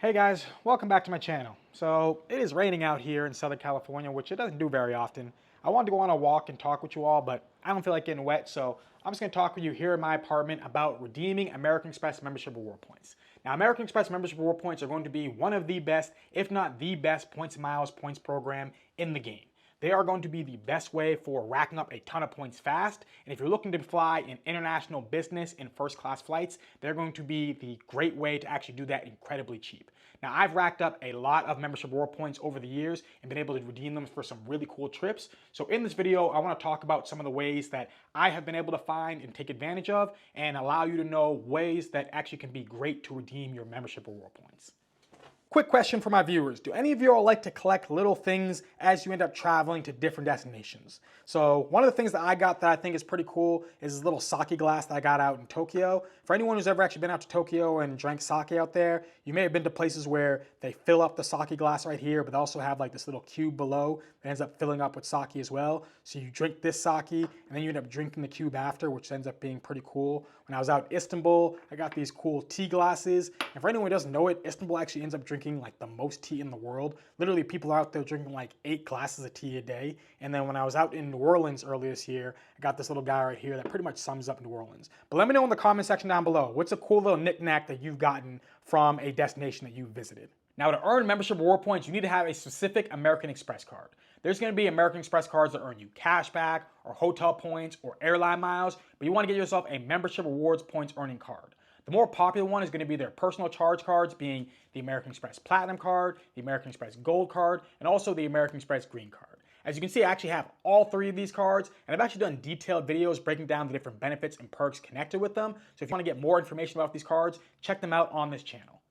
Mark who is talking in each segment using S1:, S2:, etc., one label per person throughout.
S1: Hey guys, welcome back to my channel. So it is raining out here in Southern California, which it doesn't do very often. I wanted to go on a walk and talk with you all, but I don't feel like getting wet, so I'm just gonna talk with you here in my apartment about redeeming American Express membership reward points. Now, American Express membership reward points are going to be one of the best, if not the best, points and miles points program in the game. They are going to be the best way for racking up a ton of points fast. And if you're looking to fly in international business and first class flights, they're going to be the great way to actually do that incredibly cheap. Now, I've racked up a lot of membership reward points over the years and been able to redeem them for some really cool trips. So in this video, I want to talk about some of the ways that I have been able to find and take advantage of and allow you to know ways that actually can be great to redeem your membership reward points. Quick question for my viewers. Do any of you all like to collect little things as you end up traveling to different destinations? So one of the things that I got that I think is pretty cool is this little sake glass that I got out in Tokyo. For anyone who's ever actually been out to Tokyo and drank sake out there, you may have been to places where they fill up the sake glass right here, but they also have like this little cube below that ends up filling up with sake as well. So you drink this sake and then you end up drinking the cube after, which ends up being pretty cool. When I was out in Istanbul, I got these cool tea glasses. And for anyone who doesn't know it, Istanbul actually ends up drinking like the most tea in the world. Literally, people are out there drinking like 8 glasses of tea a day. And then when I was out in New Orleans earlier this year, I got this little guy right here that pretty much sums up New Orleans. But let me know in the comment section down below, what's a cool little knick-knack that you've gotten from a destination that you've visited? Now, to earn membership reward points, you need to have a specific American Express card. There's going to be American Express cards that earn you cash back or hotel points or airline miles, but you want to get yourself a membership rewards points earning card. The more popular one is going to be their personal charge cards, being the American Express Platinum card, the American Express Gold card, and also the American Express Green card. As you can see, I actually have all 3 of these cards, and I've actually done detailed videos breaking down the different benefits and perks connected with them. So if you want to get more information about these cards, check them out on this channel.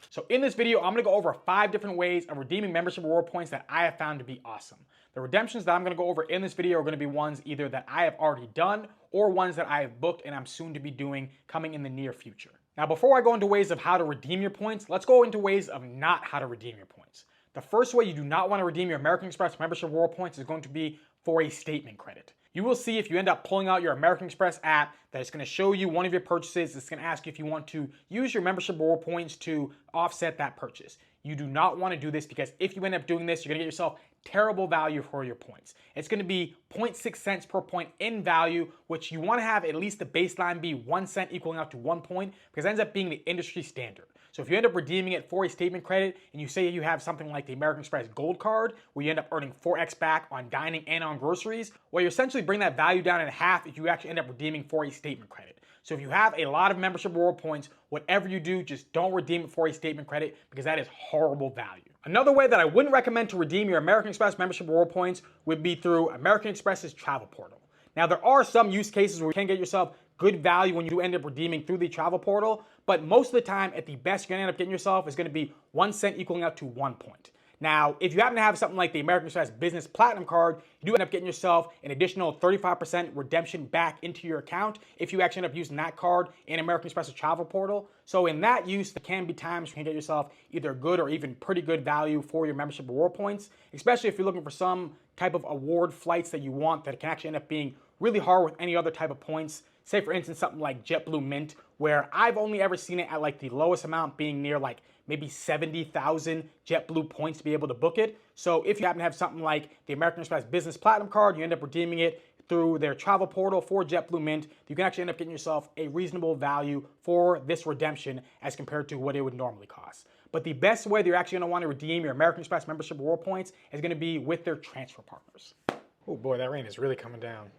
S1: So in this video, I'm going to go over 5 different ways of redeeming membership reward points that I have found to be awesome. The redemptions that I'm going to go over in this video are going to be ones either that I have already done or ones that I have booked and I'm soon to be doing coming in the near future. Now, before I go into ways of how to redeem your points, let's go into ways of not how to redeem your points. The first way you do not want to redeem your American Express membership reward points is going to be for a statement credit. You will see if you end up pulling out your American Express app that it's going to show you one of your purchases. It's going to ask you if you want to use your membership reward points to offset that purchase. You do not want to do this because if you end up doing this, you're going to get yourself terrible value for your points. It's going to be 0.6 cents per point in value, which you want to have at least the baseline be 1 cent equaling out to 1 point because it ends up being the industry standard. So if you end up redeeming it for a statement credit and you say you have something like the American Express Gold card where you end up earning 4x back on dining and on groceries, well, you essentially bring that value down in half if you actually end up redeeming for a statement credit. So if you have a lot of membership reward points, whatever you do, just don't redeem it for a statement credit because that is horrible value. Another way that I wouldn't recommend to redeem your American Express membership reward points would be through American Express's travel portal. Now, there are some use cases where you can get yourself good value when you do end up redeeming through the travel portal, but most of the time, at the best you're gonna end up getting yourself is gonna be 1 cent equaling out to 1 point. Now, if you happen to have something like the American Express Business Platinum card, you do end up getting yourself an additional 35% redemption back into your account if you actually end up using that card in American Express's travel portal. So in that use, there can be times you can get yourself either good or even pretty good value for your membership reward points, especially if you're looking for some type of award flights that you want that can actually end up being really hard with any other type of points. Say for instance, something like JetBlue Mint, where I've only ever seen it at like the lowest amount being near like maybe 70,000 JetBlue points to be able to book it. So if you happen to have something like the American Express Business Platinum card, you end up redeeming it through their travel portal for JetBlue Mint, you can actually end up getting yourself a reasonable value for this redemption as compared to what it would normally cost. But the best way that you're actually gonna want to redeem your American Express membership reward points is gonna be with their transfer partners. Oh boy, that rain is really coming down.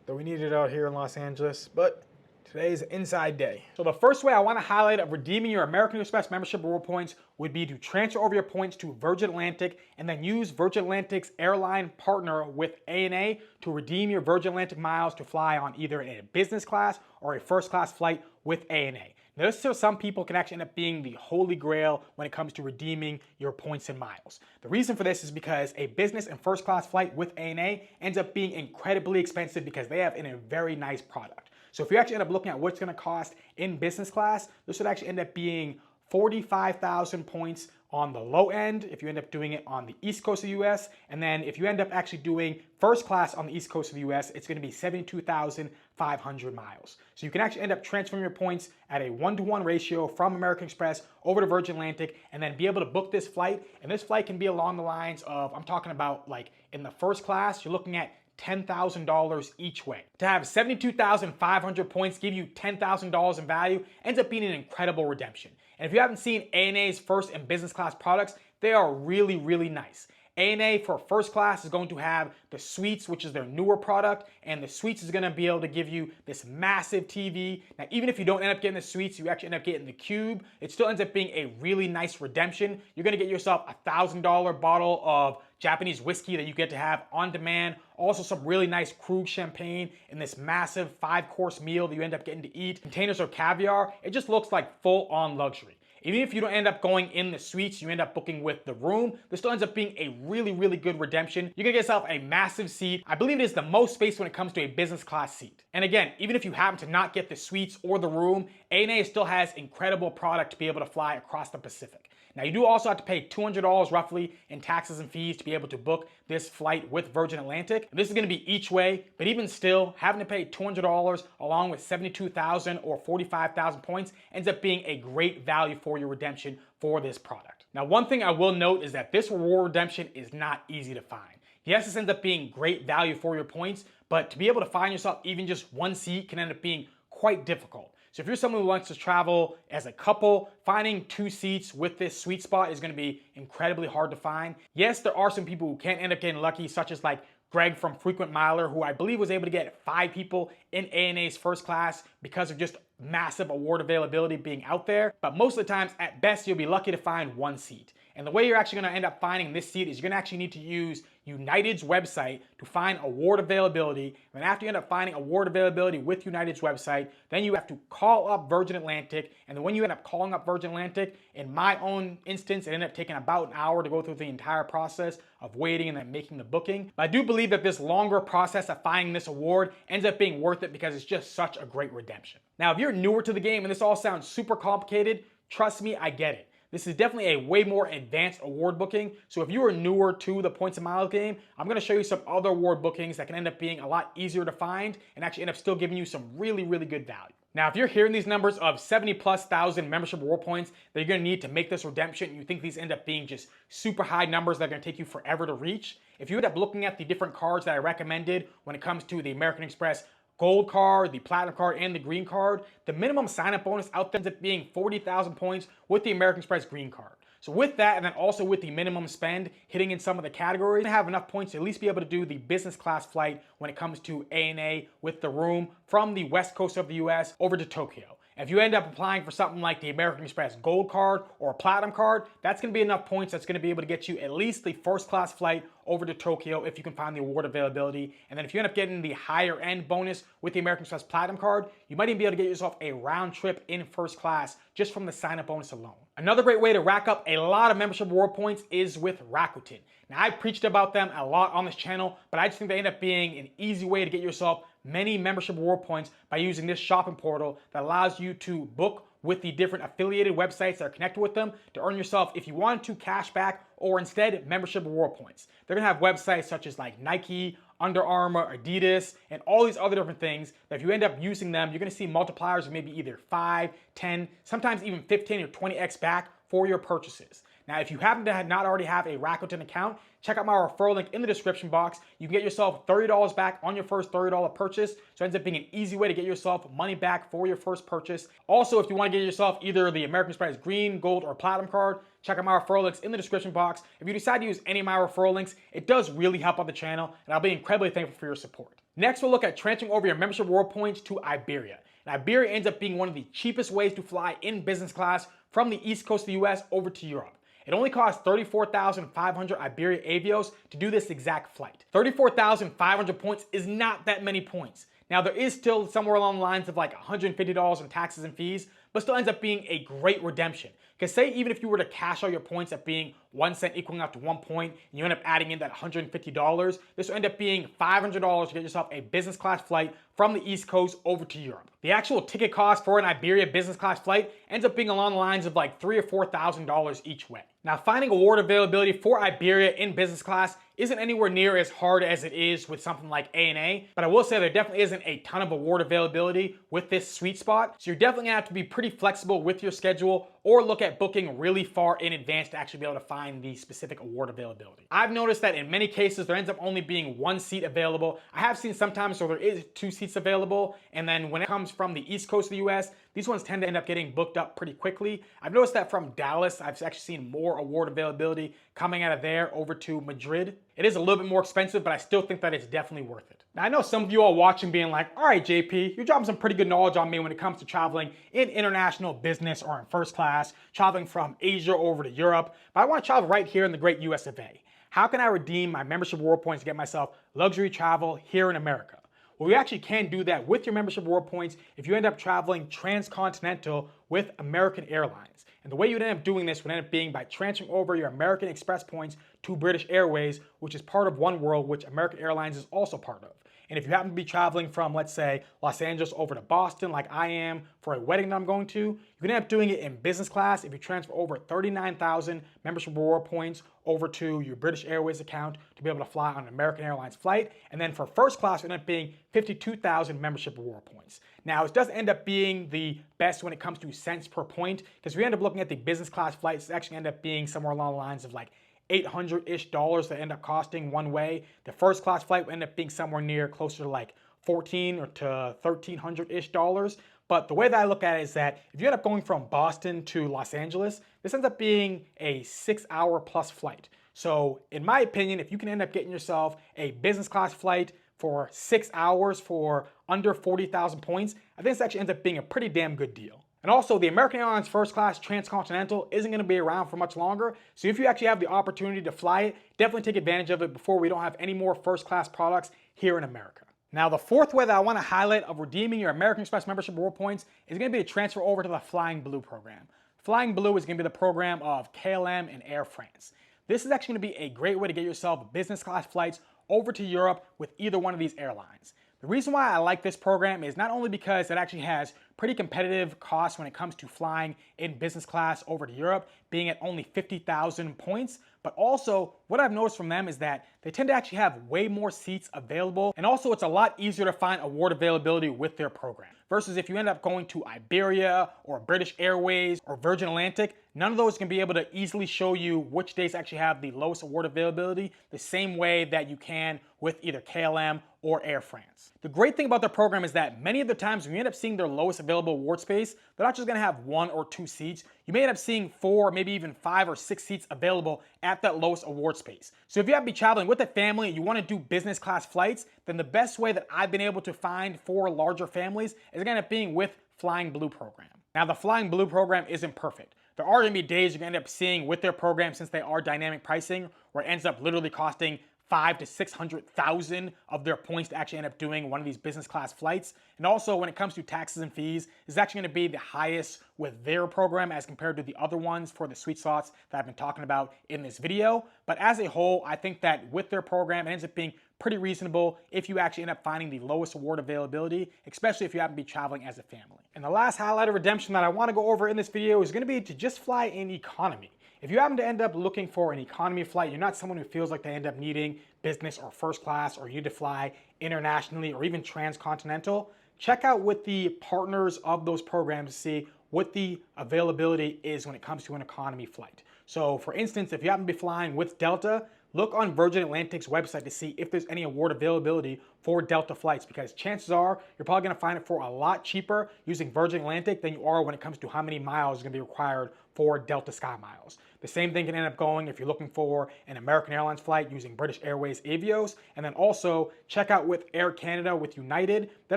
S1: Though we need it out here in Los Angeles, but today's inside day. So the first way I want to highlight of redeeming your American Express membership reward points would be to transfer over your points to Virgin Atlantic and then use Virgin Atlantic's airline partner with ANA to redeem your Virgin Atlantic miles to fly on either a business class or a first class flight with ANA. Now, this for some people can actually end up being the holy grail when it comes to redeeming your points and miles. The reason for this is because a business and first class flight with ANA ends up being incredibly expensive because they have a very nice product. So if you actually end up looking at what's going to cost in business class, this would actually end up being 45,000 points on the low end if you end up doing it on the East Coast of the US. And then if you end up actually doing first class on the East Coast of the US, it's gonna be 72,500 miles. So you can actually end up transferring your points at a 1-to-1 ratio from American Express over to Virgin Atlantic and then be able to book this flight. And this flight can be along the lines of, I'm talking about like in the first class, you're looking at $10,000 each way. To have 72,500 points give you $10,000 in value ends up being an incredible redemption. And if you haven't seen ANA's first and business class products, they are really, really nice. ANA for first class is going to have the Suites, which is their newer product, and the Suites is gonna be able to give you this massive TV. Now, even if you don't end up getting the Suites, you actually end up getting the Cube, it still ends up being a really nice redemption. You're gonna get yourself a $1,000 bottle of Japanese whiskey that you get to have on demand. Also some really nice Krug champagne in this massive 5-course meal that you end up getting to eat. Containers of caviar. It just looks like full-on luxury. Even if you don't end up going in the Suites, you end up booking with the room, this still ends up being a really, really good redemption. You're gonna get yourself a massive seat. I believe it is the most space when it comes to a business class seat. And again, even if you happen to not get the Suites or the room, ANA still has incredible product to be able to fly across the Pacific. Now you do also have to pay $200 roughly in taxes and fees to be able to book this flight with Virgin Atlantic. This is gonna be each way, but even still, having to pay $200 along with 72,000 or 45,000 points ends up being a great value for your redemption for this product. Now, one thing I will note is that this reward redemption is not easy to find. Yes, this ends up being great value for your points, but to be able to find yourself even just one seat can end up being quite difficult. So if you're someone who wants to travel as a couple, finding 2 seats with this sweet spot is gonna be incredibly hard to find. Yes, there are some people who can end up getting lucky, such as like Greg from Frequent Miler, who I believe was able to get 5 people in ANA's first class because of just massive award availability being out there. But most of the times, at best, you'll be lucky to find 1 seat. And the way you're actually gonna end up finding this seat is you're gonna actually need to use United's website to find award availability. And after you end up finding award availability with United's website, then you have to call up Virgin Atlantic. And then when you end up calling up Virgin Atlantic, in my own instance, it ended up taking about an hour to go through the entire process of waiting and then making the booking. But I do believe that this longer process of finding this award ends up being worth it because it's just such a great redemption. Now, if you're newer to the game and this all sounds super complicated, trust me, I get it. This is definitely a way more advanced award booking. So if you are newer to the points and miles game, I'm gonna show you some other award bookings that can end up being a lot easier to find and actually end up still giving you some really, really good value. Now, if you're hearing these numbers of 70,000+ membership reward points that you're gonna need to make this redemption, and you think these end up being just super high numbers that are gonna take you forever to reach, if you end up looking at the different cards that I recommended when it comes to the American Express Gold card, the Platinum card, and the Green card, the minimum sign-up bonus out there ends up being 40,000 points with the American Express Green card. So with that, and then also with the minimum spend hitting in some of the categories, you have enough points to at least be able to do the business class flight when it comes to ANA with the room from the west coast of the US over to Tokyo. If you end up applying for something like the American Express Gold card or Platinum card, that's gonna be enough points that's gonna be able to get you at least the first class flight over to Tokyo if you can find the award availability. And then if you end up getting the higher end bonus with the American Express Platinum card, you might even be able to get yourself a round trip in first class just from the sign up bonus alone. Another great way to rack up a lot of membership reward points is with Rakuten. Now, I preached about them a lot on this channel, but I just think they end up being an easy way to get yourself many membership reward points by using this shopping portal that allows you to book with the different affiliated websites that are connected with them to earn yourself, if you want to, cash back or instead membership reward points. They're gonna have websites such as like Nike, Under Armour, Adidas, and all these other different things that if you end up using them, you're gonna see multipliers of maybe either 5, 10, sometimes even 15 or 20x back for your purchases. Now, if you happen to not already have a Rakuten account, check out my referral link in the description box. You can get yourself $30 back on your first $30 purchase. So it ends up being an easy way to get yourself money back for your first purchase. Also, if you want to get yourself either the American Express Green, Gold, or Platinum card, check out my referral links in the description box. If you decide to use any of my referral links, it does really help out the channel, and I'll be incredibly thankful for your support. Next, we'll look at transferring over your membership reward points to Iberia. And Iberia ends up being one of the cheapest ways to fly in business class from the East Coast of the US over to Europe. It only costs 34,500 Iberia Avios to do this exact flight. 34,500 points is not that many points. Now, there is still somewhere along the lines of like $150 in taxes and fees, but still ends up being a great redemption. Because say even if you were to cash out your points at being 1 cent equaling out to 1 point, and you end up adding in that $150, this will end up being $500 to get yourself a business class flight from the East Coast over to Europe. The actual ticket cost for an Iberia business class flight ends up being along the lines of like $3,000 or $4,000 each way. Now, finding award availability for Iberia in business class isn't anywhere near as hard as it is with something like ANA, but I will say there definitely isn't a ton of award availability with this sweet spot, so you're definitely gonna have to be pretty flexible with your schedule or look at booking really far in advance to actually be able to find the specific award availability. I've noticed that in many cases there ends up only being 1 seat available. I have seen sometimes where there is 2 seats available, and then when it comes from the East Coast of the US, these ones tend to end up getting booked up pretty quickly. I've noticed that from Dallas, I've actually seen more award availability coming out of there over to Madrid. It is a little bit more expensive, but I still think that it's definitely worth it. Now, I know some of you all watching being like, all right, JP, you're dropping some pretty good knowledge on me when it comes to traveling in international business or in first class, traveling from Asia over to Europe, but I want to travel right here in the great US of A. How can I redeem my membership reward points to get myself luxury travel here in America? Well, we actually can do that with your membership reward points if you end up traveling transcontinental with American Airlines. And the way you'd end up doing this would end up being by transferring over your American Express points to British Airways, which is part of One World, which American Airlines is also part of. And if you happen to be traveling from, let's say, Los Angeles over to Boston, like I am for a wedding that I'm going to, you can end up doing it in business class if you transfer over 39,000 membership reward points over to your British Airways account to be able to fly on an American Airlines flight. And then for first class, it would end up being 52,000 membership reward points. Now, it does end up being the best when it comes to cents per point, because we end up looking at the business class flights, it actually end up being somewhere along the lines of like $800-ish that end up costing one way. The first class flight will end up being somewhere near closer to like $1,400 or to $1,300-ish. But the way that I look at it is that if you end up going from Boston to Los Angeles, this ends up being a 6-hour plus flight. So in my opinion, if you can end up getting yourself a business class flight for 6 hours for under 40,000 points, I think this actually ends up being a pretty damn good deal. And also, the American Airlines first class transcontinental isn't going to be around for much longer. So if you actually have the opportunity to fly it, definitely take advantage of it before we don't have any more first class products here in America. Now, the fourth way that I want to highlight of redeeming your American Express membership reward points is going to be to transfer over to the Flying Blue program. Flying Blue is going to be the program of KLM and Air France. This is actually going to be a great way to get yourself business class flights over to Europe with either one of these airlines. The reason why I like this program is not only because it actually has pretty competitive costs when it comes to flying in business class over to Europe, being at only 50,000 points, but also what I've noticed from them is that they tend to actually have way more seats available, and also it's a lot easier to find award availability with their program. Versus if you end up going to Iberia or British Airways or Virgin Atlantic, none of those can be able to easily show you which days actually have the lowest award availability the same way that you can with either KLM or Air France. The great thing about their program is that many of the times when you end up seeing their lowest available award space, they're not just going to have 1 or 2 seats. You may end up seeing 4, maybe even 5 or 6 seats available at that lowest award space. So if you happen to be traveling with a family and you want to do business class flights, then the best way that I've been able to find for larger families is going to end up being with Flying Blue program. Now, the Flying Blue program isn't perfect. There are going to be days you're going to end up seeing with their program, since they are dynamic pricing, where it ends up literally costing 500,000 to 600,000 of their points to actually end up doing one of these business class flights. And also when it comes to taxes and fees, it's actually going to be the highest with their program as compared to the other ones for the sweet slots that I've been talking about in this video. But as a whole, I think that with their program, it ends up being pretty reasonable if you actually end up finding the lowest award availability, especially if you happen to be traveling as a family. And the last highlight of redemption that I want to go over in this video is going to be to just fly in economy. If you happen to end up looking for an economy flight, you're not someone who feels like they end up needing business or first class, or you need to fly internationally or even transcontinental, check out with the partners of those programs to see what the availability is when it comes to an economy flight. So for instance, if you happen to be flying with Delta, look on Virgin Atlantic's website to see if there's any award availability for Delta flights, because chances are you're probably going to find it for a lot cheaper using Virgin Atlantic than you are when it comes to how many miles is going to be required for Delta Sky Miles. The same thing can end up going if you're looking for an American Airlines flight using British Airways Avios. And then also check out with Air Canada with United. That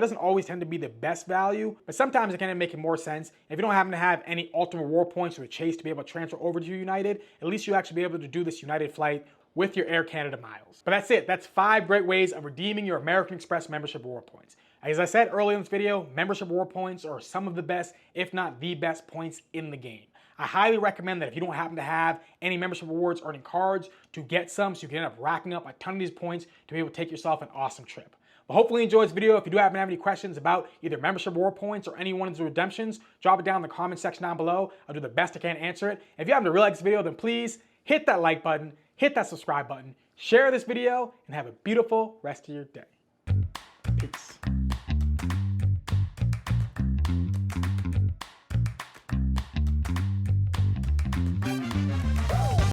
S1: doesn't always tend to be the best value, but sometimes it can end up making more sense. If you don't happen to have any ultimate reward points or a chase to be able to transfer over to United, at least you'll actually be able to do this United flight with your Air Canada miles. But that's it. That's 5 great ways of redeeming your American Express membership reward points. As I said earlier in this video, membership reward points are some of the best, if not the best points in the game. I highly recommend that if you don't happen to have any membership rewards earning cards, to get some so you can end up racking up a ton of these points to be able to take yourself an awesome trip. But hopefully you enjoyed this video. If you do happen to have any questions about either membership reward points or any one of the redemptions, drop it down in the comment section down below. I'll do the best I can to answer it. If you happen to really like this video, then please hit that like button, hit that subscribe button, share this video, and have a beautiful rest of your day. Peace.